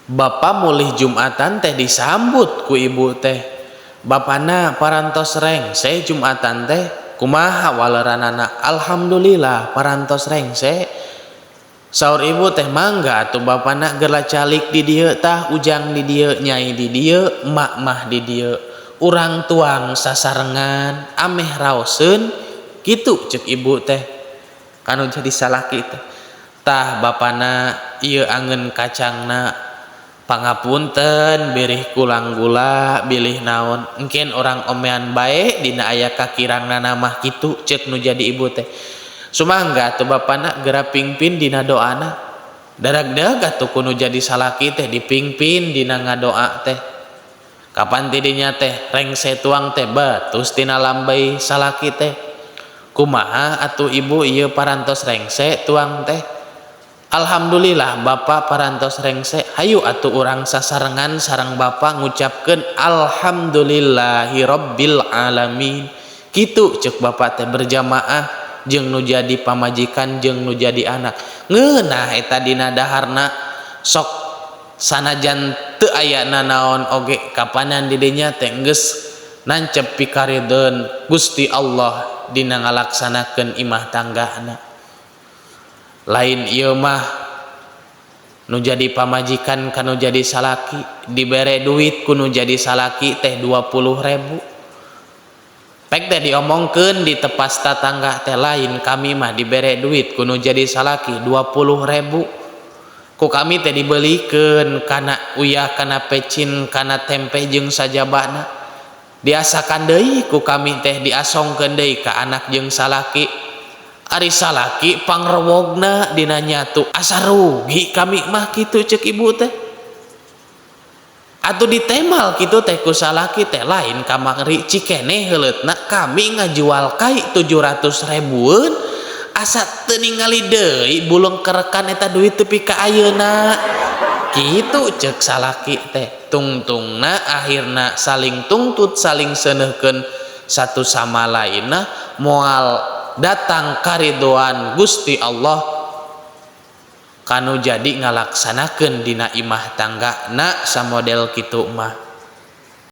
Bapak mulih Jumatan teh disambut ku ibu teh. Bapana parantos rengse Jumatan teh kumaha waleranana. Alhamdulillah parantos rengse. Saur ibu teh mangga atuh bapana geula calik di dieu tah, ujang di dieu, nyai di dieu, emak mah di dieu. Urang tuang sasarengan ameh raoseun kitu ceuk ibu teh. Kanu jadi salaki teh. Tah bapana ieu angeun kacangna pangapunten birih kulang gula bilih naon engken orang omean bae dina aya kakirangna mah kitu ceuk nu jadi ibu teh. Sumangga atuh bapana geura pingpin dina doana. Darag-darag atuh kudu jadi salaki teh dipingpin dina ngadoa teh. Kapan tidinya teh rengse tuang teh batus tina lambei salaki teh. Kumaha atuh ibu ieu parantos rengse tuang teh? Alhamdulillah bapak parantos rengse, hayu atuh urang sasarengan sareng bapak ngucapkeun alhamdulillahi rabbil alamin. Kitu ceuk bapak teh berjamaah jeung nu jadi pamajikan jeung nu jadi anak. Ngeunah eta dina daharna sok sanajan teu aya nanaon oge kapanan di dinya teh geus nancep pikaridon Gusti Allah dina ngalaksanakeun imah tanggana. Lain ieu mah nu jadi pamajikan kanu jadi salaki dibere duit kudu jadi salaki teh 20.000. Pek teh diomongkeun di tepas tatangga teh lain kami mah dibere duit kudu jadi salaki 20.000. Ku kami teh dibelikeun kana uyah kana pecin kana tempe jeung sajabana. Diasakan deui ku kami teh diasongkeun deui ka anak jeung salaki. Ari salaki pangrewogna dina nyatu asa rugi kami mah kitu ceuk ibu teh. Atuh ditemal kitu teh ku salaki teh lain kamari cikene heuleutna kami ngajual kai 700.000-eun asa teu ningali deui bulung kerekan eta duit tepi ka ayeuna. Kitu ceuk salaki teh. Tungtungna akhirna saling tungtut saling seuneuhkeun satu sama lainna moal datang karidoan Gusti Allah kanu jadi ngalaksanakeun dina imah tanggana samodel kitu mah.